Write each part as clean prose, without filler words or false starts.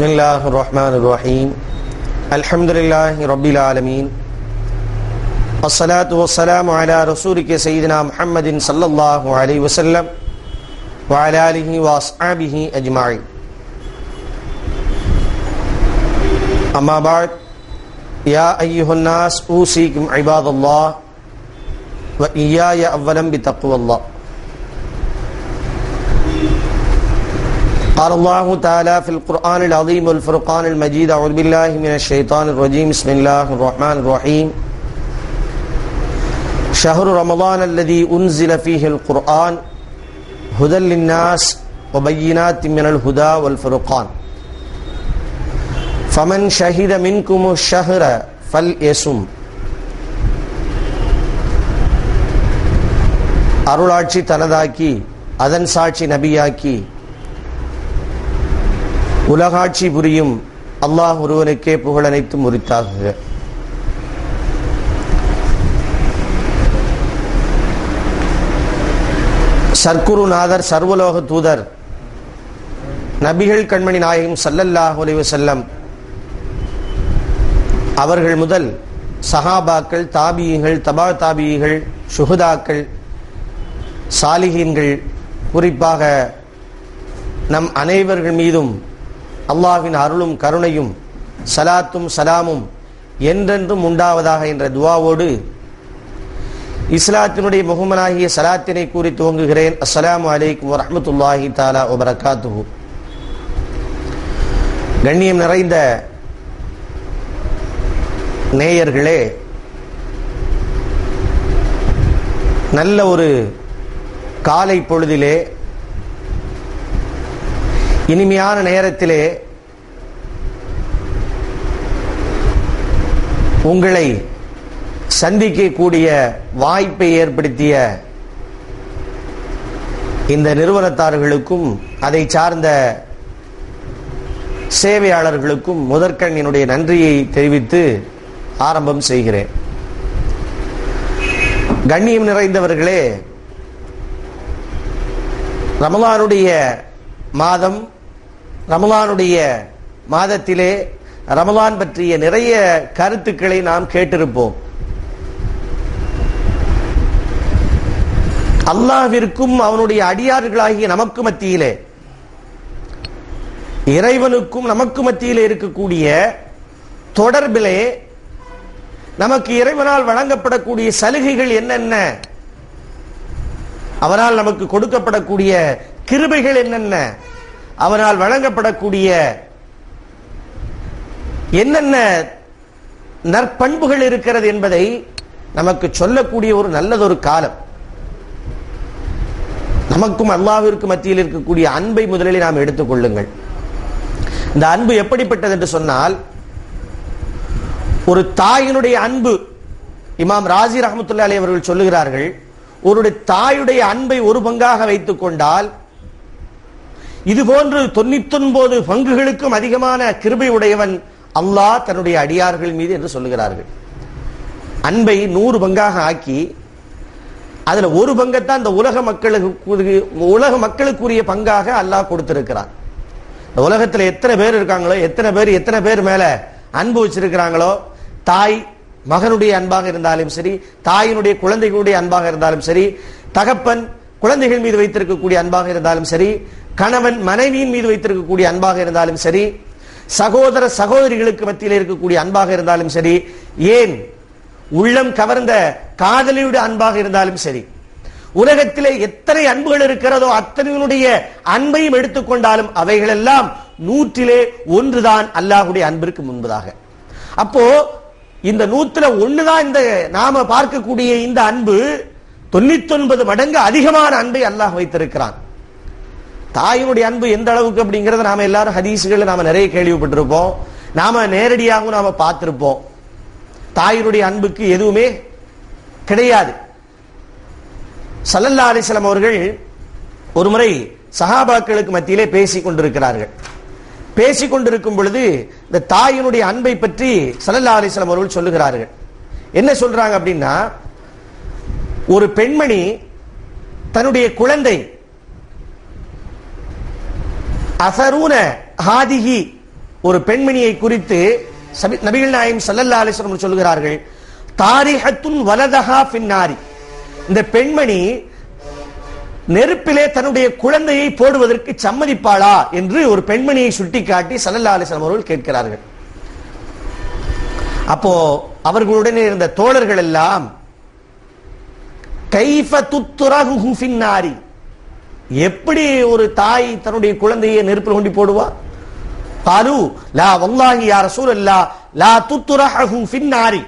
Bismillahirrahmanirrahim. Alhamdulillahi Rabbil Alameen. As-salatu was-salamu ala rasulika Sayyidina Muhammadin sallallahu alayhi wa sallam wa ala alihi wa ashabihi ajma'in. Amma ba'd. Ya ayyuhan nas usikum ibadallah wa iyaya awwalan bi taqwallah. قال الله تعالى في القرآن العظيم والفرقان المجيد أعوذ بالله من الشيطان الرجيم بسم الله الرحمن الرحيم شهر رمضان الذي أنزل فيه القرآن هدى للناس وبينات من الهدى والفرقان فمن شهد منكم الشهر فليصم அருளாட்சி தனதாக்கி அதன் சாட்சி நபியாக்கி உலகாட்சி புரியும் அல்லாஹ் ஒருவனுக்கே புகழனைத்தும் உரித்தாகுக. சர்க்குருநாதர் சர்வலோக தூதர் நபிகள் கண்மணி நாயகம் ஸல்லல்லாஹு அலைஹி வஸல்லம் அவர்கள் முதல் சஹாபாக்கள், தாபியீன்கள், தபா தாபியீன்கள், ஷுஹதாக்கள், சாலிஹீன்கள், குறிப்பாக நம் அனைவர்கள் மீதும் அல்லாஹ்வின் அருளும் கருணையும் சலாத்தும் சலாமும் என்றென்றும் உண்டாவதாக என்ற துஆவோடு இஸ்லாத்தினுடைய முகமனாகிய சலாத்தினை கூறி துவங்குகிறேன். அஸ்ஸலாமு அலைக்கும் வரஹ்மத்துல்லாஹி தஆலா வ பரகாத்துஹு. கண்ணியம் நிறைந்த நேயர்களே, நல்ல ஒரு காலை பொழுதிலே, இனிமையான நேரத்திலே உங்களை சந்திக்கக்கூடிய வாய்ப்பை ஏற்படுத்திய இந்த நிறுவனத்தார்களுக்கும் அதை சார்ந்த சேவையாளர்களுக்கும் முதற்கண் என்னுடைய நன்றியை தெரிவித்து ஆரம்பம் செய்கிறேன். கண்ணியம் நிறைந்தவர்களே, ரமலானுடைய மாதம், ரமலானுடைய மாதத்திலே ரமலான் பற்றிய நிறைய கருத்துக்களை நாம் கேட்டிருப்போம். அல்லாஹ்விற்கும் அவனுடைய அடியார்களாகிய நமக்கு மத்தியிலே, இறைவனுக்கும் நமக்கு மத்தியிலே இருக்கக்கூடிய தொடர்பிலே நமக்கு இறைவனால் வழங்கப்படக்கூடிய சலுகைகள் என்னென்ன, அவரால் நமக்கு கொடுக்கப்படக்கூடிய கிருபைகள் என்னென்ன, அவனால் வழங்கப்படக்கூடிய என்னென்ன நற்பண்புகள் இருக்கிறது என்பதை நமக்கு சொல்லக்கூடிய ஒரு நல்லதொரு காலம். நமக்கும் அல்லாஹ்விற்கும் மத்தியில் இருக்கக்கூடிய அன்பை முதலில் நாம் எடுத்துக் கொள்ளுங்கள். இந்த அன்பு எப்படிப்பட்டது என்று சொன்னால், ஒரு தாயினுடைய அன்பு, இமாம் ராசி ரஹ்மத்துல்லாஹி அலைஹி அவர்கள் சொல்லுகிறார்கள், ஒரு தாயுடைய அன்பை ஒரு பங்காக வைத்துக் கொண்டால் இதுபோன்று 99 பங்குகளுக்கும் அதிகமான கிருபை உடையவன் அல்லாஹ் தன்னுடைய அடியார்கள் மீது என்று சொல்லுகிறார்கள். அன்பை 100 பங்காக ஆக்கி அதுல ஒரு பங்கத்தான் இந்த உலக மக்களுக்குரிய பங்காக அல்லாஹ் கொடுத்திருக்கிறான். இந்த உலகத்துல எத்தனை பேர் இருக்காங்களோ, எத்தனை பேர் மேல அன்பு வச்சிருக்கிறாங்களோ, தாய் மகனுடைய அன்பாக இருந்தாலும் சரி, தாயினுடைய குழந்தைகளுடைய அன்பாக இருந்தாலும் சரி, தகப்பன் குழந்தைகள் மீது வைத்திருக்கக்கூடிய அன்பாக இருந்தாலும் சரி, கணவன் மனைவியின் மீது வைத்திருக்கக்கூடிய அன்பாக இருந்தாலும் சரி, சகோதர சகோதரிகளுக்கு மத்தியில் இருக்கக்கூடிய அன்பாக இருந்தாலும் சரி, ஏன் உள்ளம் கவர்ந்த காதலியுடைய அன்பாக இருந்தாலும் சரி, உலகத்திலே எத்தனை அன்புகள் இருக்கிறதோ அத்தனையினுடைய அன்பையும் எடுத்துக்கொண்டாலும் அவைகளெல்லாம் 100ல் 1 தான் அல்லாஹ்வுடைய அன்பிற்கு முன்பதாக. அப்போ இந்த 100ல் 1 தான் இந்த நாம பார்க்கக்கூடிய இந்த அன்பு 99 மடங்கு அதிகமான அன்பை அல்லாஹ் வைத்திருக்கிறான். தாயினுடைய அன்பு எந்த அளவுக்கு அப்படிங்கறத நாம எல்லாரும் ஹதீஸ்களை நாம நிறைய கேள்விப்பட்டிருப்போம், நாம நேரடியாகவும் நாம பார்த்திருப்போம். தாயினுடைய அன்புக்கு எதுவுமே கிடையாது. ஸல்லல்லாஹு அலைஹி வஸல்லம் அவர்கள் ஒருமுறை சஹாபாக்களுக்கு மத்தியிலே பேசிக் கொண்டிருக்கிறார்கள். பேசிக் கொண்டிருக்கும் பொழுது இந்த தாயினுடைய அன்பை பற்றி ஸல்லல்லாஹு அலைஹி வஸல்லம் அவர்கள் சொல்லுகிறார்கள். என்ன சொல்றாங்க அப்படின்னா, ஒரு பெண்மணி தன்னுடைய குழந்தை அசரூன ஹாதிஹி ஒரு பெண்மணியை குறித்து நபிகள் நாயகம் ஸல்லல்லாஹு அலைஹி வஸல்லம் சொல்கிறார்கள், தாரிஹத்துன் வலதஹா ஃபின்னாரி. இந்த பெண்மணி நெருப்பிலே தன்னுடைய குழந்தையை போடுவதற்கு சம்மதிப்பாளா என்று ஒரு பெண்மணியை சுட்டிக்காட்டி ஸல்லல்லாஹு அலைஹி வஸல்லம் அவர்கள் கேட்கிறார்கள். அப்போ அவர்களுடனே இருந்த தோழர்கள் எல்லாம் கைஃப துத்ரஹு ஃபின்னாரி, எப்படி ஒரு தாய் தன்னுடைய குழந்தையை நெருப்பில் கொண்டு போடுவா? காலு லா வல்லாஹி யா ரசூலல்லாஹ் லா துத்ரஹு ஃபின்னாரி,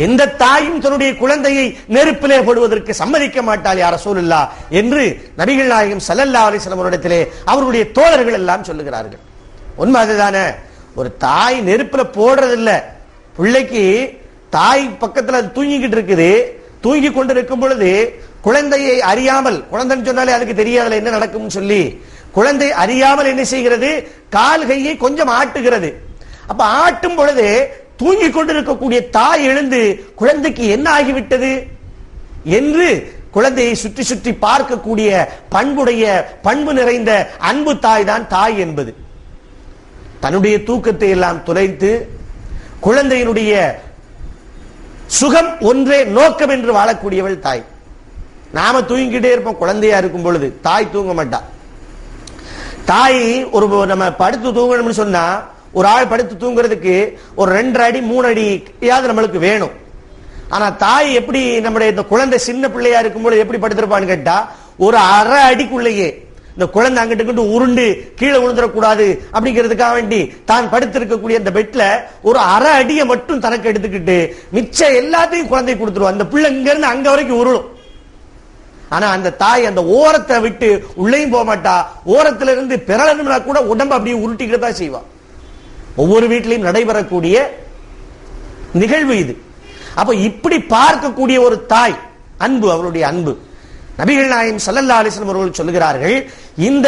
எந்த தாயும் தன்னுடைய குழந்தையை நெருப்பிலே போடுவதற்கு சம்மதிக்க மாட்டாள் யா ரசூலல்லாஹ் என்று நபிகள் நாயகம் ஸல்லல்லாஹு அலைஹி வஸல்லம் அவரிடத்திலே அவருடைய தோழர்கள் எல்லாம் சொல்லுகிறார்கள். உண்மை அதுதானே, ஒரு தாய் நெருப்புல போடுறதில்ல, பிள்ளைக்கு தாய் பக்கத்துல அது தூங்கிக்கிட்டு இருக்குது, தூங்கி கொண்டிருக்கும் பொழுது குழந்தையை அறியாமல், குழந்தைன்னு சொன்னாலே அதுக்கு தெரியாதுல என்ன நடக்கும் சொல்லி, குழந்தை அறியாமல் என்ன செய்கிறது, கால் கையை கொஞ்சம் ஆட்டுகிறது. அப்ப ஆட்டும் பொழுது தூங்கி கொண்டிருக்கக்கூடிய தாய் எழுந்து குழந்தைக்கு என்ன ஆகிவிட்டது என்று குழந்தையை சுற்றி சுற்றி பார்க்கக்கூடிய பண்பு நிறைந்த அன்பு தாய் தான் தாய் என்பது. தன்னுடைய தூக்கத்தை எல்லாம் துளைத்து குழந்தையினுடைய சுகம் ஒன்றே நோக்கம் என்று வாழக்கூடியவள் தாய். நாம தூங்கிக்கிட்டே இருப்போம் குழந்தையா இருக்கும் பொழுது, தாய் தூங்க மாட்டா. தாய் ஒரு நம்ம படுத்து தூங்கணும்னு சொன்னா, ஒரு ஆள் படுத்து தூங்குறதுக்கு ஒரு 2 அடி 3 அடியாவது நம்மளுக்கு வேணும். ஆனா தாய் எப்படி நம்முடைய இந்த குழந்தை சின்ன பிள்ளையா இருக்கும்போது எப்படி படுத்திருப்பான்னு கேட்டா, ஒரு அரை அடிக்குள்ளேயே இந்த குழந்தை அங்கிட்டு இங்கிட்டு உருண்டு கீழே விழுந்துடக்கூடாது அப்படிங்கிறதுக்காக வேண்டி தான் படுத்திருக்கக்கூடிய அந்த பெட்ல ஒரு அரை அடியை மட்டும் தனக்கு எடுத்துக்கிட்டு மிச்ச எல்லாத்தையும் குழந்தை கொடுத்துருவா. அந்த பிள்ளை இங்க இருந்து அங்க வரைக்கும் உருளும். ஆனா அந்த தாய் அந்த ஓரத்தை விட்டு உள்ளேயும் போக மாட்டா, ஓரத்துல இருந்து பிறலா கூட உடம்பு அப்படியே உருட்டிக்கிட்டு தான் செய்வா. ஒவ்வொரு வீட்டிலையும் நடைபெறக்கூடிய நிகழ்வு இது. அப்ப இப்படி பார்க்கக்கூடிய ஒரு தாய் அன்பு, அவருடைய அன்பு. நபிகள் நாயகம் ஸல்லல்லாஹு அலைஹி வஸல்லம் அவர்கள் சொல்லுகிறார்கள், இந்த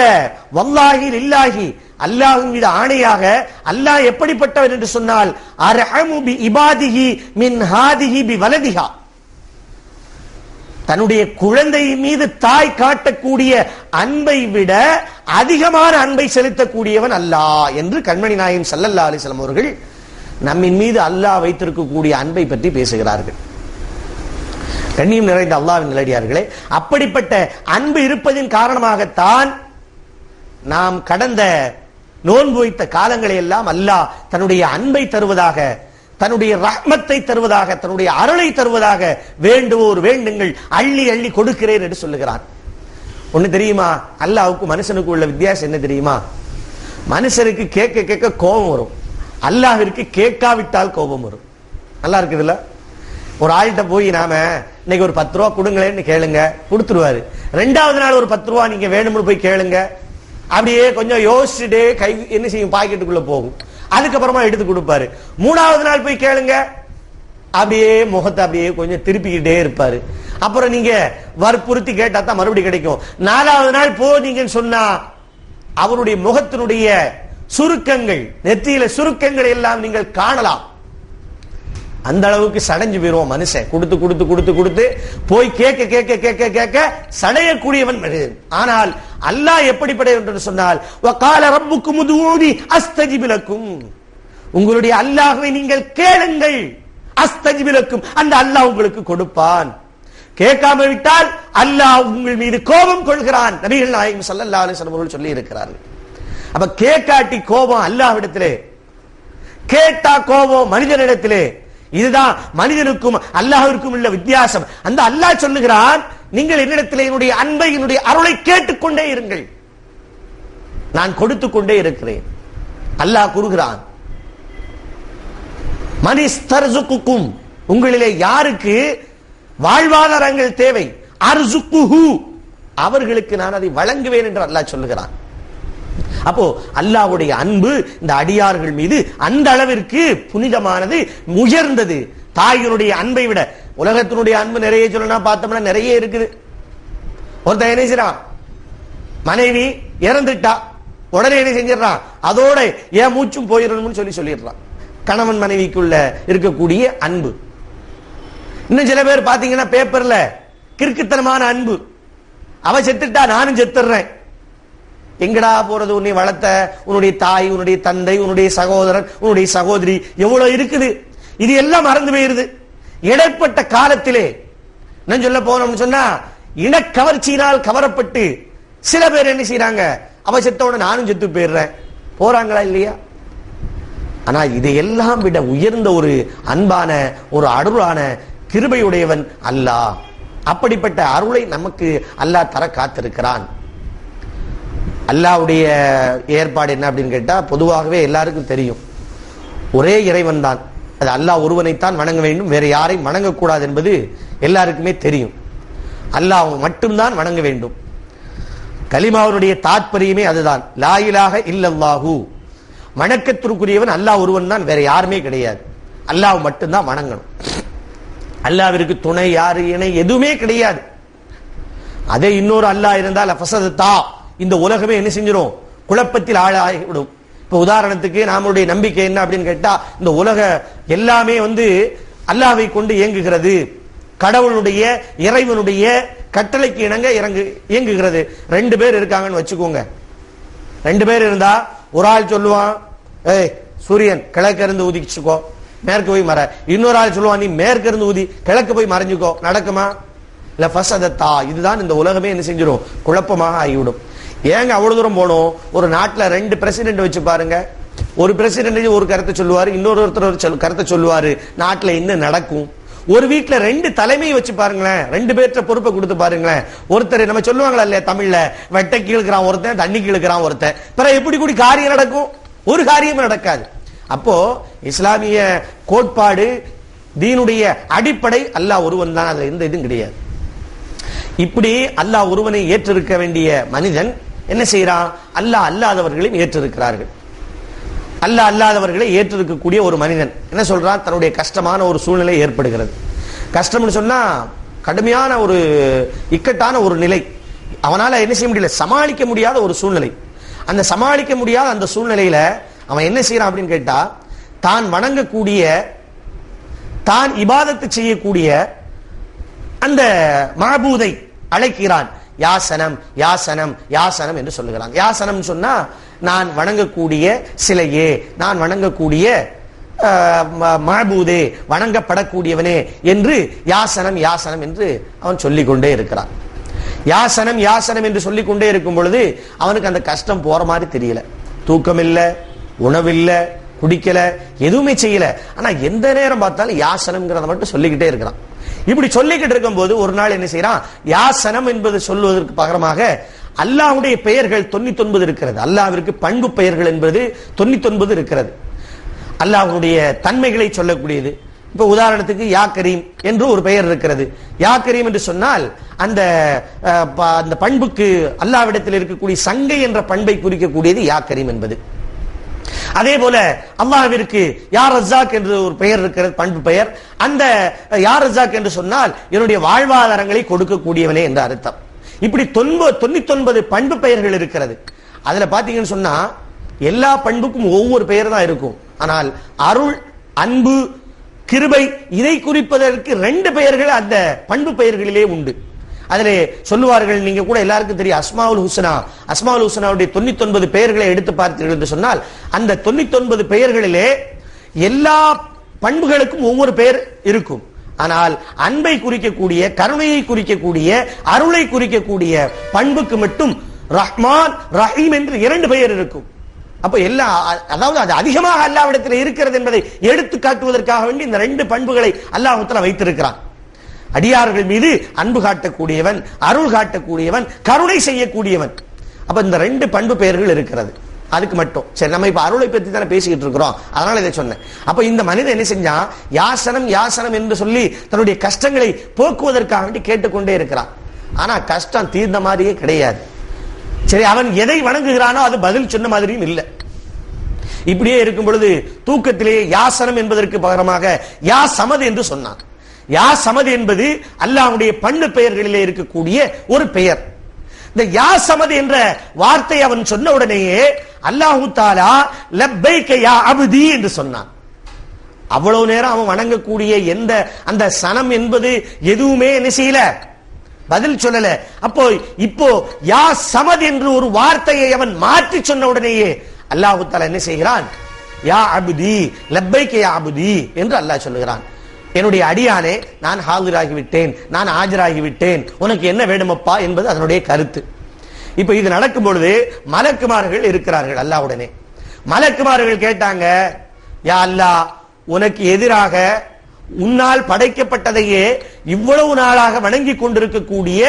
வல்லாஹி லில்லாஹி, அல்லாஹ்வின் மீது ஆணையாக, அல்லாஹ் எப்படிப்பட்டவர் என்று சொன்னால், அர்ஹமு பி இபாதிஹி மின் ஹாதிஹி பி வலதிஹா, தன்னுடைய குழந்தை மீது தாய் காட்டக்கூடிய அன்பை விட அதிகமான அன்பை செலுத்தக்கூடியவன் அல்லாஹ் என்று கண்மணி நாயகம் ஸல்லல்லாஹு அலைஹி வஸல்லம் அவர்கள் நம்மின் மீது அல்லாஹ் வைத்திருக்கக்கூடிய அன்பை பற்றி பேசுகிறார்கள். கண்ணியம் நிறைந்த அல்லாஹ்வின் நல்லடியார்களே, அப்படிப்பட்ட அன்பு இருப்பதின் காரணமாகத்தான் நாம் கடந்த நோன்பு வைத்த காலங்களை எல்லாம் அல்லாஹ் தன்னுடைய அன்பை தருவதாக, தன்னுடைய ரஹ்மத்தை தருவதாக, தன்னுடைய அருளை தருவதாக, வேண்டுவோர் வேண்டுங்கள் அள்ளி அள்ளி கொடுக்கிறேன் என்று சொல்லுகிறான். ஒண்ணு தெரியுமா, அல்லாஹ்வுக்கு மனுஷனுக்கு உள்ள வித்தியாசம் என்ன தெரியுமா? மனுஷனுக்கு கேட்க கேட்க கோபம் வரும், அல்லாஹ்விற்கு கேட்காவிட்டால் கோபம் வரும். நல்லா இருக்குதுல்ல? ஒரு ஆள்கிட்ட போய் நாம இன்னைக்கு ஒரு 10 ரூபா கொடுங்களேன்னு கேளுங்க, கொடுத்துருவாரு. 2வது நாள் ஒரு 10 ரூபா நீங்க வேணும்னு போய் கேளுங்க, அப்படியே கொஞ்சம் யோசிச்சுட்டே கை என்ன செய்யும், பாக்கெட்டுக்குள்ள போகும். அதுக்கப்புறமா எடுத்து கொடுப்பாரு. 3வது நாள் போய் கேளுங்க, அப்படியே முகத்தை அப்படியே கொஞ்சம் திருப்பிக்கிட்டே இருப்பாரு. அப்புறம் நீங்க வற்புறுத்தி கேட்டா தான் மறுபடியும் கிடைக்கும். 4வது நாள் போனீங்கன்னு சொன்னா அவருடைய முகத்தினுடைய சுருக்கங்கள், நெற்றியில சுருக்கங்கள் எல்லாம் நீங்கள் காணலாம். அந்த அளவுக்கு சடைஞ்சு போயிருவோம் மனுஷன். கொடுத்து கொடுத்து கொடுத்து கொடுத்து போய் கேட்க கேட்க கேட்க கேட்க சடையக்கூடியவன். ஆனால் அல்லாஹ் எப்படிப்பட்டவன் என்று சொன்னால், வகால ரப்புக்கும் உதுஊனி அஸ்தஜிப் லக்கும், உங்களுடைய அல்லாஹ்வை நீங்கள் கேளுங்கள், அஸ்தஜிப் லக்கும், அந்த அல்லாஹ் உங்களுக்கு கொடுப்பான். கேட்காம விட்டால் அல்லாஹ் உங்கள் மீது கோபம் கொள்கிறான். நபிகள் நாயகம் ஸல்லல்லாஹு அலைஹி வஸல்லம் அவர்கள் சொல்லி இருக்கிறார்கள். அப்ப கேட்காட்டி கோபம் அல்லாஹ்விடத்திலே, கேட்டா கோபம் மனிதனிடத்திலே. இதுதான் மனிதனுக்கும் அல்லாஹ்விற்கும் உள்ள வித்தியாசம். அந்த அல்லாஹ் சொல்லுகிறான், நீங்கள் என்னிடத்திலே என்னுடைய அன்பை, என்னுடைய அருளை கேட்டுக்கொண்டே இருங்கள், நான் கொடுத்து கொண்டே இருக்கிறேன். அல்லாஹ் கூறுகிறான், மனிஸ்தர்சுக்கும், உங்களிலே யாருக்கு வாழ்வாதாரங்கள் தேவை, அர்சுக்குஹு, அவர்களுக்கு நான் அதை வழங்குவேன் என்று அல்லாஹ் சொல்லுகிறான். அப்போ அல்லாஹ்வுடைய அன்பு இந்த அடியார்கள் மீது அந்த அளவிற்கு புனிதமானது, உயர்ந்தது. தாயினுடைய அன்பை விட உலகத்தினுடைய அன்பு நிறைய சொல்லணும் பார்த்தோம்னா நிறைய இருக்குது. ஒருத்தன் என்ன செய்றான், மனைவி இறந்துட்டா உடனே என்ன செஞ்சிடறான், அதோட ஏன் மூச்சும் போயிடணும்னு சொல்லிடுறான். கணவன் மனைவிக்குள்ள இருக்கக்கூடிய அன்பு. இன்னும் சில பேர் பாத்தீங்கன்னா பேப்பர்ல கிறுக்குத்தனமான அன்பு, அவ செத்துட்டா நானும் செத்துறேன், எங்கடா போறது? உன்னை வளர்த்த உன்னுடைய தாய், உன்னுடைய தந்தை, உன்னுடைய சகோதரன், உன்னுடைய சகோதரி எவ்வளவு இருக்குது, இது எல்லாம் மறந்து போயிருது. இடைப்பட்ட காலத்திலே நான் சொல்ல போனோம்னு சொன்னா இனக்கவர்ச்சியினால் கவரப்பட்டு சில பேர் என்ன செய்யறாங்க, அவ செத்தோட நானும் செத்து போயிடுறேன் போறாங்களா இல்லையா? ஆனா இதையெல்லாம் விட உயர்ந்த ஒரு அன்பான ஒரு அருளான கிருபையுடையவன் அல்லாஹ். அப்படிப்பட்ட அருளை நமக்கு அல்லாஹ் தர காத்திருக்கிறான். அல்லாஹ்வுடைய ஏற்பாடு என்ன அப்படின்னு கேட்டா, பொதுவாகவே எல்லாருக்கும் தெரியும், ஒரே இறைவன் தான், அது அல்லாஹ் ஒருவனைத்தான் வணங்க வேண்டும், வேற யாரையும் வணங்கக்கூடாது என்பது எல்லாருக்குமே தெரியும். அல்லாஹ் மட்டும்தான் வணங்க வேண்டும். கலிமாவுடைய தாத்பரியமே அதுதான், லா இலாஹ இல்லல்லாஹு, வணக்கத்திற்குரியவன் அல்லாஹ் ஒருவன் தான், வேற யாருமே கிடையாது, அல்லாஹ் மட்டும்தான் வணங்கணும். அல்லாஹ்விற்கு துணை யாரு இணை எதுவுமே கிடையாது. அதே இன்னொரு அல்லாஹ் இருந்தால் ஃபஸததா, இந்த உலகமே என்ன செஞ்சிடும், குழப்பத்தில் ஆளாகிவிடும். இப்ப உதாரணத்துக்கு நம்மளுடைய நம்பிக்கை என்ன அப்படின்னு கேட்டா, இந்த உலக எல்லாமே அல்லாஹ்வை கொண்டு இயங்குகிறது, கடவுளுடைய இறைவனுடைய கட்டளைக்கு இணங்க இயங்குகிறது. 2 பேர் இருக்காங்கன்னு வச்சுக்கோங்க. 2 பேர் இருந்தா ஒரு ஆள் சொல்லுவான், ஏய் சூரியன் கிழக்கு இருந்து உதிச்சுக்கோ, மேற்கு போய் மற. இன்னொரு ஆள் சொல்லுவான், நீ மேற்கு இருந்து ஊதி கிழக்கு போய் மறைஞ்சுக்கோ. நடக்குமா? இல்ல ஃபஸததா, இதுதான் இந்த உலகமே என்ன செஞ்சிடும், குழப்பமாக ஆகிவிடும். ஏங்க அவ்வளவு தூரம் போனோம்? ஒரு நாட்டுல 2 பிரசிடென்ட் வச்சு பாருங்க. ஒரு பிரசிடென்ட் ஒரு கருத்தை சொல்லுவாரு, இன்னொருத்தர் ஒரு கருத்தை சொல்லுவாரு, நாட்டுல என்ன நடக்கும்? ஒரு வீட்டுல 2 தலைமையை வச்சு பாருங்களேன், 2 பேர்ட்ட பொறுப்பை கொடுத்து பாருங்களேன். ஒருத்தர் நம்ம சொல்லுவாங்களா இல்லையா தமிழ்ல, வெட்ட கீழ்க்கிறான் ஒருத்தன், தண்ணி கீழ்க்கிறான் ஒருத்தன், பிறகு எப்படி கூடி காரியம் நடக்கும்? ஒரு காரியமும் நடக்காது. அப்போ இஸ்லாமிய கோட்பாடு தீனுடைய அடிப்படை அல்லாஹ் ஒருவன் தான், அதுல எந்த இதுவும் கிடையாது. இப்படி அல்லாஹ் ஒருவனை ஏற்றிருக்க வேண்டிய மனிதன் என்ன செய்யறான், அல்லாஹ் அல்லாதவர்களையும் ஏற்றிருக்கிறார்கள். அல்லாஹ் அல்லாதவர்களை ஏற்றிருக்கக்கூடிய ஒரு மனிதன் என்ன சொல்றான், தன்னுடைய கஷ்டமான ஒரு சூழ்நிலை ஏற்படுகிறது. கஷ்டம்னு சொன்னா கடுமையான ஒரு இக்கட்டான ஒரு நிலை, அவனால என்ன செய்ய முடியல, சமாளிக்க முடியாத ஒரு சூழ்நிலை. அந்த சமாளிக்க முடியாத அந்த சூழ்நிலையில அவன் என்ன செய்யறான் அப்படின்னு கேட்டா, தான் வணங்கக்கூடிய, தான் இபாதத்து செய்யக்கூடிய அந்த மஅபூதை அழைக்கிறான். யாசனம் யாசனம் யாசனம் என்று சொல்லுகிறான். யாசனம் சொன்னா நான் வணங்கக்கூடிய சிலையே, நான் வணங்கக்கூடிய மஅபூதே, வணங்கப்படக்கூடியவனே என்று யாசனம் யாசனம் என்று அவன் சொல்லிக் கொண்டே இருக்கிறான். யாசனம் யாசனம் என்று சொல்லிக் கொண்டே இருக்கும் பொழுது அவனுக்கு அந்த கஷ்டம் போற மாதிரி தெரியல. தூக்கம் இல்ல, உணவில்ல, குடிக்கல, எதுவுமே செய்யல. ஆனா எந்த நேரம் பார்த்தாலும் யாசனம்ங்கிறத மட்டும் சொல்லிக்கிட்டே இருக்கிறான். இப்படி சொல்லிக்கிட்டு இருக்கும் போது ஒரு நாள் என்ன செய்யறான், யாசனம் என்பது சொல்வதற்கு பகரமாக அல்லாஹ்வுடைய பெயர்கள் 99 இருக்கிறது. அல்லாஹ்விற்கு பண்பு பெயர்கள் என்பது 99 இருக்கிறது. அல்லாஹ்வுடைய தன்மைகளை சொல்லக்கூடியது. இப்ப உதாரணத்துக்கு யா கரீம் என்று ஒரு பெயர் இருக்கிறது. யா கரீம் என்று சொன்னால் அந்த பண்புக்கு அல்லாஹ்விடத்தில் இருக்கக்கூடிய சங்கை என்ற பண்பை குறிக்கக்கூடியது யா கரீம் என்பது. அதே போல அல்லாஹ்விற்கு யா ரஸாக் என்று ஒரு பெயர் இருக்கிறது, பண்பு பெயர். அந்த யா ரஸாக் என்று சொன்னால் என்னுடைய வாழ்வாதாரங்களை கொடுக்கக்கூடியவனே என்ற அர்த்தம். இப்படி 99 பண்பு பெயர்கள் இருக்கிறது. அதுல பாத்தீங்கன்னு சொன்னா எல்லா பண்புக்கும் ஒவ்வொரு பெயர் தான் இருக்கும். ஆனால் அருள், அன்பு, கிருபை இதை குறிப்பதற்கு 2 பெயர்கள் அந்த பண்பு பெயர்களிலே உண்டு. அதிலே சொல்லுவார்கள், நீங்க கூட எல்லாருக்கும் தெரியும், அஸ்மாவுல் ஹுஸ்னா. அஸ்மாவுல் ஹுஸ்னாவுடைய 99 பெயர்களை எடுத்து பார்த்தீர்கள் என்று சொன்னால் அந்த 99 பெயர்களிலே எல்லா பண்புகளுக்கும் ஒவ்வொரு பெயர் இருக்கும். ஆனால் அன்பை குறிக்கக்கூடிய, கருணையை குறிக்கக்கூடிய, அருளை குறிக்கக்கூடிய பண்புக்கு மட்டும் ரஹ்மான் ரஹீம் என்று 2 பெயர் இருக்கும். அப்ப எல்லா, அதாவது அது அதிகமாக அல்லாஹ்விடத்தில் இருக்கிறது என்பதை எடுத்து காட்டுவதற்காக வேண்டி இந்த 2 பண்புகளை அல்லாஹ் தஆலா வைத்திருக்கிறான். அடியார்கள் மீது அன்பு காட்டக்கூடியவன், அருள் காட்டக்கூடியவன், கருணை செய்யக்கூடியவன். அப்ப இந்த 2 பண்பு பெயர்கள் இருக்கிறது அதுக்கு மட்டும். சரி, நம்ம இப்ப அருளை பத்தி தானே பேசிக்கிட்டு இருக்கிறோம், அதனால இதை சொன்னேன். அப்ப இந்த மனிதன் என்ன செஞ்சான், யாசனம் யாசனம் என்று சொல்லி தன்னுடைய கஷ்டங்களை போக்குவதற்காக வேண்டி கேட்டுக்கொண்டே இருக்கிறான். ஆனா கஷ்டம் தீர்ந்த மாதிரியே கிடையாது. சரி, அவன் எதை வணங்குகிறானோ அது பதில் சொன்ன மாதிரியும் இல்லை. இப்படியே இருக்கும் பொழுது தூக்கத்திலேயே யாசனம் என்பதற்கு பகரமாக யா சமது என்று சொன்னான். யா சமது என்பது அல்லாஹ்வுடைய பண்பு பெயர்களிலே இருக்கக்கூடிய ஒரு பெயர். இந்த யா சமது என்ற வார்த்தை அவன் சொன்ன உடனேயே அல்லாஹு தஆலா லப்பைக யா அப்தி என்று சொன்னான். அவ்வளவு நேரம் அவன் வணங்கக்கூடிய அந்த சனம் என்பது எதுவுமே என்ன செய்யல, பதில் சொல்லல. அப்போ இப்போ யா சமத் என்று ஒரு வார்த்தையை அவன் மாற்றி சொன்ன உடனேயே அல்லாஹ் தஆலா என்ன செய்கிறான்? யா அப்தி லப்பைக யா அப்தி என்று அல்லாஹ் சொல்லுகிறான். என்னுடைய அடியானே, நான் ஹாஜராகி விட்டேன், நான் ஆஜராகி விட்டேன், உனக்கு என்ன வேண்டுமப்பா என்பது அதனுடைய கருத்து. இப்ப இது நடக்கும் பொழுது மலக்குமார்கள் இருக்கிறார்கள் அல்லாஹ்வுடனே. மலக்குமார்கள் கேட்டாங்க, யா அல்லாஹ், உனக்கு எதிராக உன்னால் படைக்கப்பட்டதையே இவ்வளவு நாளாக வணங்கி கொண்டிருக்கக்கூடிய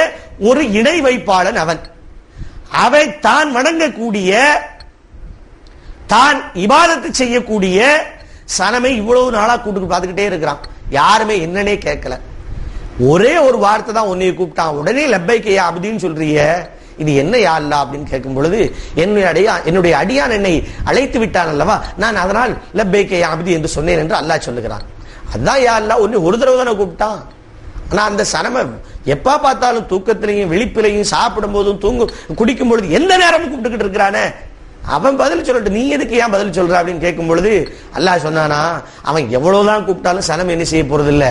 ஒரு இணை வைப்பாளன் அவன். அவை தான் வணங்கக்கூடிய, தான் இபாதத்து செய்யக்கூடிய சனமை இவ்வளவு நாளா கூட்டு பார்த்துக்கிட்டே இருக்கிறான். யாருமே என்னன்னே கேட்கல. ஒரே ஒரு வார்த்தை தான் உன்னை கூப்பிட்டான். உடனே லப்பைக யா அப்தின்னு சொல்றிய, இது என்ன யா அல்லாஹ் அப்படின்னு கேட்கும் பொழுது, என்னுடைய அடியான் என்னை அழைத்து விட்டான் அல்லவா, நான் அதனால் லப்பைக யா அப்தி என்று சொன்னேன் என்று அல்லாஹ் சொல்லுகிறான். அதான் யா அல்லாஹ் உன்னை ஒரு தடவை தானே கூப்பிட்டான். ஆனா அந்த சனமை எப்ப பார்த்தாலும் தூக்கத்திலையும் விழிப்பிலையும் சாப்பிடும் போதும் குடிக்கும் பொழுது எந்த நேரமும் கூப்பிட்டுக்கிட்டு இருக்கிறானே, அவன் பதில் சொல்லட்டும், நீ எதுக்கு ஏன் பதில் சொல்ற அப்படின்னு கேட்கும் பொழுது அல்லாஹ் சொன்னானா, அவன் எவ்வளவுதான் கூப்பிட்டாலும் சனம் என்ன செய்ய போறதில்ல,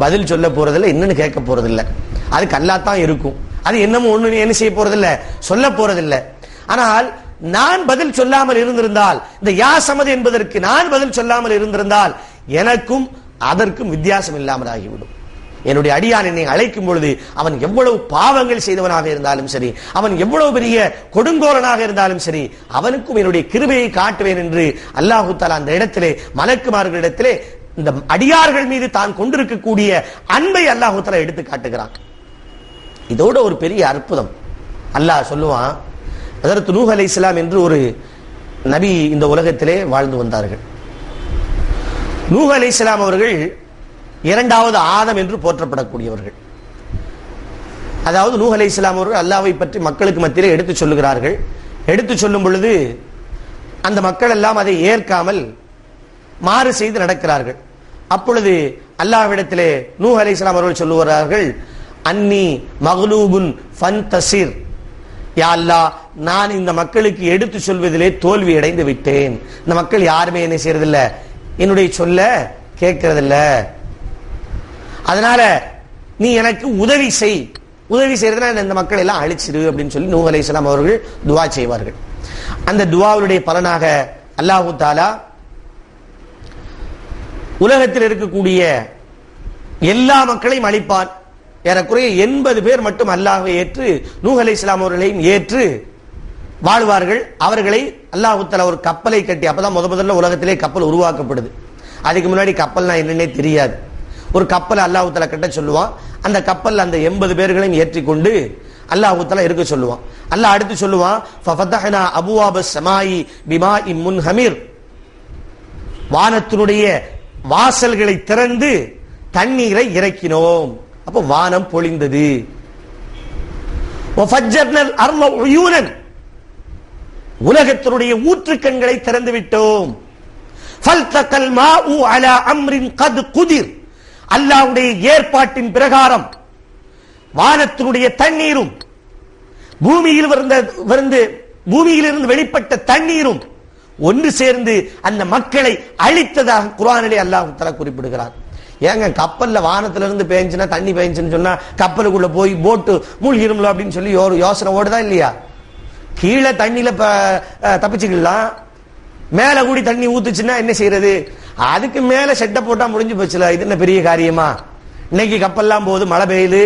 பதில் சொல்ல போறதில்ல, என்னன்னு கேட்க போறதில்ல. அதுக்கு அல்லாஹ் தான் இருக்கும். அது என்னமோ ஒண்ணு என்ன செய்ய போறதில்ல, சொல்ல போறதில்லை. ஆனால் நான் பதில் சொல்லாமல் இருந்திருந்தால், இந்த யா சமது என்பதற்கு நான் பதில் சொல்லாமல் இருந்திருந்தால் எனக்கும் அதற்கும் வித்தியாசம் இல்லாமல் ஆகிவிடும். என்னுடைய அடியான் என்னை அழைக்கும் பொழுது அவன் எவ்வளவு பாவங்கள் செய்தவனாக இருந்தாலும் சரி, அவன் எவ்வளவு பெரிய கொடுங்கோலனாக இருந்தாலும் சரி, அவனுக்கும் என்னுடைய கிருபையை காட்டுவேன் என்று அல்லாஹு தஆலா அந்த இடத்திலே மலக்குமார்களிடத்திலே இந்த அடியார்கள் மீது தான் கொண்டிருக்கக்கூடிய அன்பை அல்லாஹு தஆலா எடுத்து காட்டுகிறான். இதோட ஒரு பெரிய அற்புதம் அல்லாஹ் சொல்லுவான். ஹஜ்ரத் நூஹ் அலைஹிஸ்ஸலாம் என்று ஒரு நபி இந்த உலகத்திலே வாழ்ந்து வந்தார்கள். நூஹ் அலைஹிஸ்ஸலாம் அவர்கள் இரண்டாவது ஆதம் என்று போற்றப்படக்கூடியவர்கள். அதாவது நூஹ் அலைஹிஸ்ஸலாம் அவர்கள் அல்லாஹ்வை பற்றி மக்களுக்கு மத்தியிலே எடுத்து சொல்லுகிறார்கள். எடுத்து சொல்லும் பொழுது அந்த மக்கள் எல்லாம் அதை ஏற்காமல் மாறு செய்து நடக்கிறார்கள். அப்பொழுது அல்லாஹ்விடத்திலே நூஹ் அலைஹிஸ்ஸலாம் அவர்கள் சொல்லுகிறார்கள், அன்னி மக்லூபுன் ஃபன்தஸிர், யா அல்லாஹ், நான் இந்த மக்களுக்கு எடுத்து சொல்வதிலே தோல்வி அடைந்து விட்டேன். இந்த மக்கள் யாருமே என்ன செய்யறதில்ல, என்னுடைய சொல்ல கேட்கறதில்ல. அதனால நீ எனக்கு உதவி செய், உதவி செய்யறதுனா இந்த மக்கள் எல்லாம் அழிச்சிரு அப்படின்னு சொல்லி நூஹ் அலைஹிஸ்ஸலாம் அவர்கள் துவா செய்வார்கள். அந்த துவாவுடைய பலனாக அல்லாஹு தஆலா உலகத்தில் இருக்கக்கூடிய எல்லா மக்களையும் அழிப்பான். ஏறக்குறைய 80 பேர் மட்டும் அல்லாஹ்வை ஏற்று நூஹ் அலைஹிஸ்ஸலாம் அவர்களையும் ஏற்று வாழ்வார்கள். அவர்களை அல்லாஹ் தஆலா ஒரு கப்பலை கட்டி, அப்பதான் முதல்ல உலகத்திலே கப்பல் உருவாக்கப்படுது. அதுக்கு முன்னாடி கப்பல்னா என்னன்னே தெரியாது. ஒரு கப்பலை அல்லாஹ் தஆலா கட்ட சொல்லுவான். அந்த கப்பல் அந்த 80 பேர்களையும் ஏற்றிக்கொண்டு அல்லாஹ் தஆலா இருக்க சொல்லுவான். அல்லாஹ் அடுத்து சொல்லுவான், ஃபஃபதஹ்னா அபுவாபஸ் ஸமாஇ பிமாஇன் முன்ஹமிர், வானத்தினுடைய வாசல்களை திறந்து தண்ணீரை இறக்கினோம். அப்ப வானம் பொழிந்தது. வஃபஜ்ஜர்னல் அர்ல உயூனன், உலகத்தினுடைய ஊற்றுக்கண்களை திறந்து விட்டோம். ஃபல்தகல் மாஉ அலா அம்ரின் கத் குதிர், அல்லாஹ்வுடைய ஏற்பாட்டின் பிரகாரம் வானத்தினுடைய தண்ணீரும் பூமியிலிருந்து வெளிப்பட்ட தண்ணீரும் ஒன்று சேர்ந்து அந்த மக்களை அழித்ததாக குர்ஆனிலே அல்லாஹ் தஆலா குறிப்பிடுகிறார். ஏங்க கப்பல்ல வானத்திலிருந்து பேஞ்சுனா தண்ணி பேஞ்சுன்னு சொன்னா கப்பலுக்குள்ள போய் போட்டு மூழ்கிரும்ல அப்படின்னு சொல்லி யோசனை ஓடுதா இல்லையா? கீழே தண்ணியில தப்பிச்சுக்கலாம், மேல கூடி தண்ணி ஊத்துச்சுன்னா என்ன செய்யறது? அதுக்கு மேல செட்டை போட்டா முடிஞ்சு போச்சுல. இது என்ன பெரிய காரியமா? இன்னைக்கு கப்பல்லாம் போகுது, மழை பெய்யுது,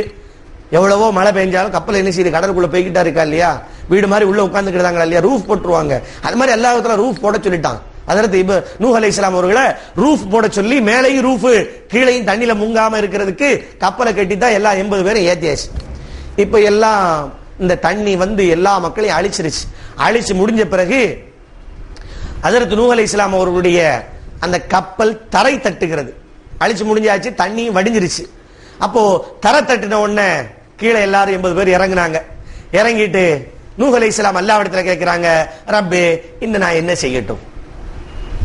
எவ்வளவோ மழை பெஞ்சாலும் கப்பல் என்ன செய்யுது, கடலுக்குள்ள போய்கிட்டா இருக்கா இல்லையா? வீடு மாதிரி உள்ள உட்கார்ந்துக்கிட்டாங்களா இல்லையா? ரூஃப் போட்டுருவாங்க. அது மாதிரி எல்லா இடத்துல ரூஃப் போட சொல்லிட்டான். அதற்கு இப்ப நூஹ் அலைஹிஸ்ஸலாம் அவர்களை ரூஃப் போட சொல்லி மேலையும் ரூஃப் கீழையும் தண்ணியில முங்காம இருக்கிறதுக்கு கப்பலை கட்டித்தான் எல்லா 80 பேரும் ஏத்தியாச்சு. இப்ப எல்லாம் இந்த தண்ணி வந்து எல்லா மக்களையும் அழிச்சிருச்சு. அழிச்சு முடிஞ்ச பிறகு ஹஜ்ரத் நூஹ் அலைஹிஸ்ஸலாம் அவர்களுடைய அந்த கப்பல் தரை தட்டுகிறது. அழிச்சு முடிஞ்சாச்சு, தண்ணி வடிஞ்சிருச்சு. அப்போ தரை தட்டின உடனே கீழே எல்லாரும் 80 பேர் இறங்குனாங்க. இறங்கிட்டு நூஹ் அலைஹிஸ்ஸலாம் அல்லாஹ்விடத்துல கேட்கிறாங்க, ரப்பே, இன்னும் நான் என்ன செய்யட்டும்,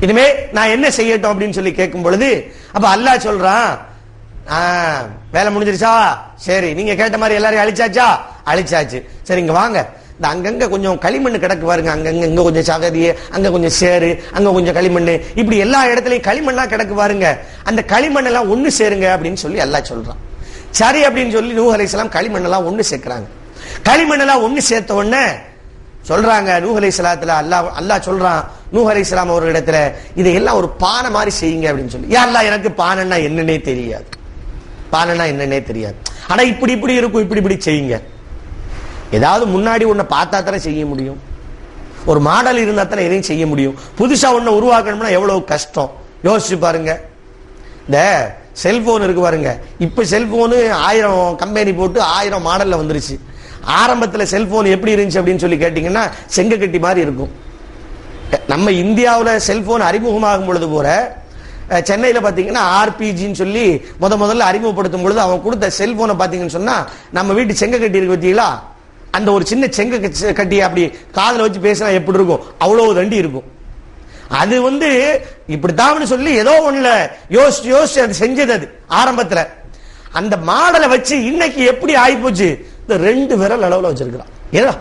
இனிமே நான் என்ன செய்யட்டும் அப்படின்னு சொல்லி கேட்கும் பொழுது அப்ப அல்லாஹ் சொல்றான், வேலை முடிஞ்சிருச்சா? சரி, நீங்க கேட்ட மாதிரி எல்லாரையும் அழிச்சாச்சா? அழிச்சாச்சு. சரி, இங்க வாங்க, இந்த அங்கங்க கொஞ்சம் களிமண் கிடக்கு பாருங்க, அங்கங்க இங்க கொஞ்சம் சகதியே, அங்க கொஞ்சம் சேரு, அங்க கொஞ்சம் களிமண், இப்படி எல்லா இடத்துலயும் களிமண்ணா கிடக்கு பாருங்க, அந்த களிமண் எல்லாம் ஒண்ணு சேருங்க அப்படின்னு சொல்லி அல்லாஹ் சொல்றான். சரி அப்படின்னு சொல்லி நூஹ் அலைஹிஸ்ஸலாம் களிமண்ணெல்லாம் ஒண்ணு சேர்க்கிறாங்க. களிமண்ணெல்லாம் ஒண்ணு சேர்த்த உடனே சொல்றாங்க நூஹ் அலைஹிஸ்ஸலாத்துல அல்லாஹ் சொல்றான் நூஹ் அலைஹிஸ்ஸலாம் அவர்களிடத்துல இதையெல்லாம் ஒரு பானை மாதிரி செய்யுங்க அப்படின்னு சொல்லி. யா அல்லாஹ், எனக்கு பானைன்னா என்னன்னே தெரியாது, பானைன்னா என்னன்னே தெரியாது. ஆனா இப்படி இப்படி இருக்கும், இப்படி இப்படி செய்யுங்க. ஏதாவது முன்னாடி ஒன்ன பார்த்தா தானே செய்ய முடியும், ஒரு மாடல் இருந்தா தானே எதையும் செய்ய முடியும். புதுசா ஒன்ன உருவாக்கணும்னா எவ்வளவு கஷ்டம் யோசிச்சு பாருங்க. இந்த செல்போன் இருக்கு பாருங்க, இப்ப செல்போனு 1000 கம்பெனி போட்டு 1000 மாடல்ல வந்துருச்சு. ஆரம்பத்தில் செல்போன் எப்படி இருந்துச்சு அப்படின்னு சொல்லி கேட்டீங்கன்னா செங்க கட்டி மாதிரி இருக்கும். நம்ம இந்தியாவில் செல்போன் அறிமுகமாகும் பொழுது போற சென்னையில் பார்த்தீங்கன்னா ஆர்பிஜின்னு சொல்லி முதல்ல அறிமுகப்படுத்தும் பொழுது அவன் கொடுத்த செல்போனை பார்த்தீங்கன்னு சொன்னா நம்ம வீட்டு செங்க கட்டி இருக்கு பார்த்தீங்களா, அந்த ஒரு சின்ன செங்க கட்டி அப்படி காதில் வச்சு பேசினா எப்படி இருக்கும், அவ்வளவு தண்டி இருக்கும். அது இப்படித்தான் சொல்லி ஏதோ ஒண்ணுல யோசிச்சு அது செஞ்சது. அது ஆரம்பத்துல அந்த மாடலை வச்சு இன்னைக்கு எப்படி ஆயிப்போச்சு, இந்த 2 விரல் அளவுல வச்சிருக்கிறான். ஏன்னா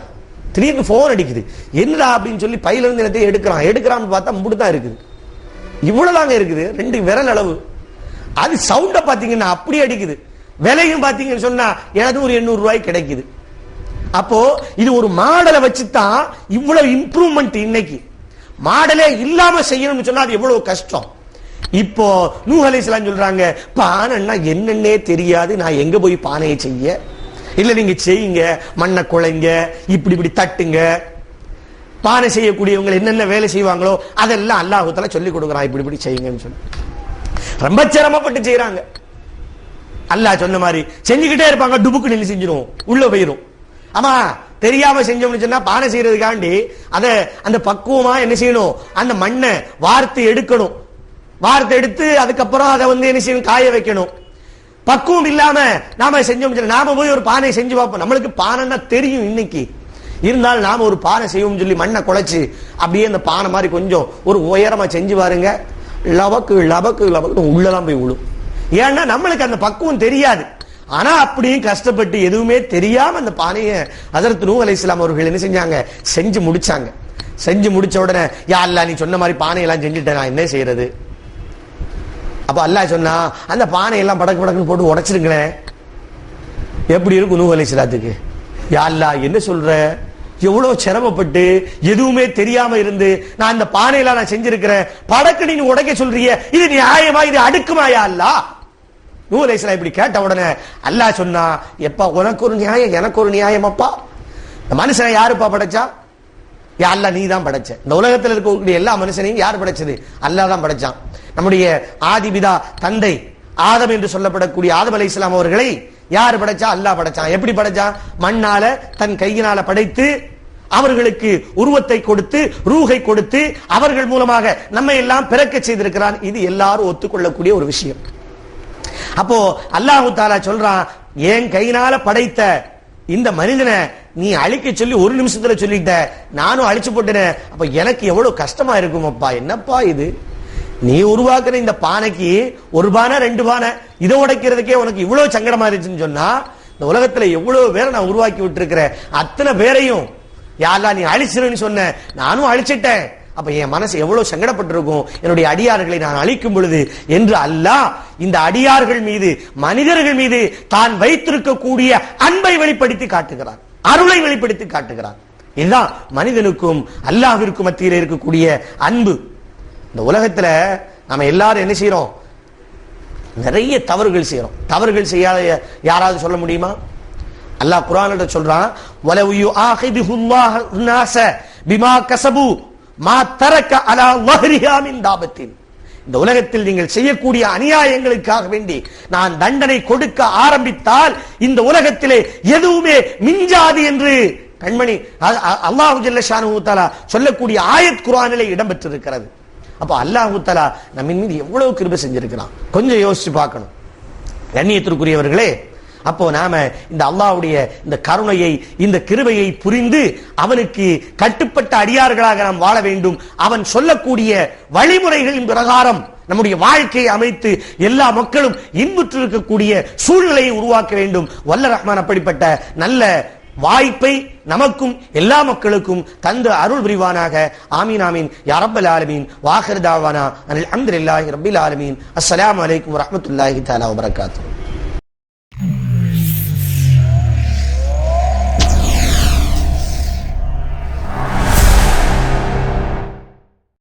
திடீர்னு போன் அடிக்குது, என்னடா அப்படின்னு சொல்லி பையில இருந்து என்னத்தையும் எடுக்கிறான்னு பார்த்தா முடுதான் இருக்குது, இவ்வளவுதாங்க இருக்குது, 2 விரல் அளவு. அது சவுண்ட பாத்தீங்கன்னா அப்படி அடிக்குது. விலையும் பாத்தீங்கன்னு சொன்னா எனக்கு ஒரு 800 ரூபாய் கிடைக்குது. அப்போ இது ஒரு மாடலை வச்சுதான் இவ்வளவு இம்ப்ரூவ்மெண்ட். இன்னைக்கு மாடலே இல்லாம செய்யணும்னு சொன்னா அது எவ்வளவு கஷ்டம். இப்போ நூஹ் அலைஹிஸ்ஸலாம் சொல்றாங்க, பானைன்னா என்னன்னே தெரியாது, நான் எங்க போய் பானையை செய்ய? இல்ல நீங்க செய்யுங்க, மண்ணை குழைங்க, இப்படி இப்படி தட்டுங்க. பானை செய்யக்கூடியவங்க என்னென்ன வேலை செய்வாங்களோ அதெல்லாம் அல்லாஹ் தஆலா சொல்லி கொடுக்குறான், இப்படி இப்படி செய்யுங்கன்னு சொல்லி. ரொம்ப சிரமப்பட்டு செய்யறாங்க. அல்லாஹ் சொன்ன மாதிரி செஞ்சுக்கிட்டே இருப்பாங்க, டுபுக்கு நின்று செஞ்சிடும், உள்ள போயிடும். ஆமா, தெரியாம செஞ்சோம்னு சொன்னா பானை செய்யறதுக்காண்டி அந்த பக்குவமா என்ன செய்யணும், அந்த மண்ணை வார்த்து எடுக்கணும். வார்த்து எடுத்து அதுக்கப்புறம் அதை என்ன செய்யணும், காய வைக்கணும். பக்குவம் இல்லாம நாம செஞ்சோம், நாம போய் ஒரு பானை செஞ்சு பார்ப்போம். நம்மளுக்கு பானைன்னா தெரியும் இன்னைக்கு, இருந்தாலும் நாம ஒரு பானை செய்வோம் சொல்லி மண்ணை குழைச்சு அப்படியே அந்த பானை மாதிரி கொஞ்சம் ஒரு உயரமா செஞ்சு பாருங்க, லபக்கு லபக்கு லபக்கு உள்ளதான் போய் விழும். ஏன்னா நம்மளுக்கு அந்த பக்குவம் தெரியாது. ஆனா அப்படியும் கஷ்டப்பட்டு எதுவுமே தெரியாம அந்த பானையை ஹஜ்ரத் நூஹ் அலைஹிஸ்ஸலாம் அவர்கள் என்ன செஞ்சாங்க, செஞ்சு முடிச்சாங்க. செஞ்சு முடிச்ச உடனே யா அல்லாஹ், நீ சொன்ன மாதிரி பானையெல்லாம் செஞ்சுட்டேன், நான் என்ன செய்யறது? அப்ப அல்லாஹ் சொன்னா, அந்த பானையெல்லாம் படக்கு படக்குன்னு போட்டு உடைச்சிருங்களேன். எப்படி இருக்கும் நூஹ் அலைஹிஸ்ஸலாத்துக்கு? யா அல்லாஹ், என்ன சொல்ற? எவ்வளவு சிரமப்பட்டு எதுவுமே தெரியாம இருந்து நான் அந்த பானையெல்லாம் நான் செஞ்சிருக்கிறேன், படக்கு நீ உடைக்க சொல்றிய, இது நியாயமா, இது அடுக்குமா யா அல்லாஹ்? நூஹ் அலைஹிஸ்ஸலாம் இப்படி கேட்ட உடனே அல்லாஹ் சொன்னா, எப்பா உனக்கு ஒரு நியாயம் எனக்கு ஒரு நியாயம் அப்பா. இந்த மனுஷனை யாருப்பா படைச்சா? யா அல்லாஹ், நீ தான் படைச்ச. இந்த உலகத்தில் இருக்கக்கூடிய எல்லா மனுஷனையும் யார் படைச்சது? அல்லாஹ் தான் படைச்சான். நம்முடைய ஆதிபிதா தந்தை ஆதம் என்று சொல்லப்படக்கூடிய ஆதம் அலைஹிஸ்ஸலாம் அவர்களை யார் படைச்சா? அல்லாஹ் படைச்சான். எப்படி படைச்சான்? மண்ணால தன் கையினால படைத்து அவர்களுக்கு உருவத்தை கொடுத்து ரூஹை கொடுத்து அவர்கள் மூலமாக நம்மை எல்லாம் பிறக்க செய்திருக்கிறான். இது எல்லாரும் ஒத்துக்கொள்ளக்கூடிய ஒரு விஷயம். அப்போ அல்லாஹ் தஆலா சொல்றான், என் கையினால படைத்த இந்த மனிதனை நீ அழிக்க சொல்லி 1 நிமிஷத்துல சொல்லிட்ட, நானும் அழிச்சு போட்டேன். அப்ப எனக்கு எவ்வளவு கஷ்டமா இருக்கும் அப்பா. என்னப்பா இது, நீ உருவாக்குற இந்த பானைக்கு 1 பானை 2 பானை இதை உடைக்கிறதுக்கே உனக்கு இவ்வளவு சங்கடமா இருந்துச்சுன்னு சொன்னா, இந்த உலகத்துல எவ்வளவு பேரை நான் உருவாக்கி விட்டுருக்கிறேன், அத்தனை பேரையும் யா அல்லாஹ் நீ அழிச்சிருன்னு சொன்ன, நானும் அழிச்சிட்டேன். அப்ப என் மனசு எவ்வளவு சங்கடப்பட்டிருக்கும் என்னுடைய அடியார்களை நான் அழிக்கும் பொழுது என்று அல்லாஹ் இந்த அடியார்கள் மீது மனிதர்கள் மீது தான் வைத்திருக்கக்கூடிய அன்பை வெளிப்படுத்தி காட்டுகிறான், அருளை வெளிப்படுத்தி காட்டுகிறான். இதுதான் மனிதனுக்கும் அல்லாஹ்விற்கும் மத்தியில் இருக்கக்கூடிய அன்பு. இந்த உலகத்துல நாம எல்லாரும் என்ன செய்யறோம்? நிறைய தவறுகள் செய்யறோம். தவறுகள் செய்யாத யாராவது சொல்ல முடியுமா? அல்லாஹ் குர்ஆன்ல சொல்றான், வலவ் யுஆஹிதுல்லாஹு الناس பிமா கஸபு மா தரக அலா ظهرها மின் தாபத்தின். இந்த உலகத்தில் நீங்கள் செய்யக்கூடிய அநியாயங்களுக்காக வேண்டி நான் தண்டனை கொடுக்க ஆரம்பித்தால் இந்த உலகத்திலே எதுவுமே மிஞ்சாது என்று கண்மணி அல்லாஹ் ஜல்ல ஷானஹு தஆலா சொல்லக்கூடிய ஆயத் குர்ஆனிலே இடம்பெற்றிருக்கிறது. அப்ப அல்லாஹ் தஆலா நம்மின் மீது எவ்வளவு கிருபை செஞ்சிருக்கிறான், கொஞ்சம் யோசிச்சு பார்க்கணும். கண்ணியத்திற்குரியவர்களே, அப்போ நாம இந்த அல்லாஹ்வுடைய இந்த கருணையை இந்த கிருபையை புரிந்து அவனுக்கு கட்டுப்பட்ட அடியார்களாக நாம் வாழ வேண்டும். அவன் சொல்லக்கூடிய வழிமுறைகளின் பிரகாரம் நம்முடைய வாழ்க்கையை அமைத்து எல்லா மக்களும் இன்புற்றிருக்கக்கூடிய சூழ்நிலையை உருவாக்க வேண்டும். வல்ல ரஹ்மான் அப்படிப்பட்ட நல்ல வாய்ப்பை நமக்கும் எல்லா மக்களுக்கும் தந்து அருள் புரிவானாக. ஆமீன் ஆமீன் யா ரப்பல் ஆலமீன். வாஹிர் தாவானா அல்ஹம்துலில்லாஹி ரப்பில் ஆலமீன். அஸ்ஸலாமு அலைக்கும் வரஹ்மத்துல்லாஹி தஆலா வபரகாத்துஹு.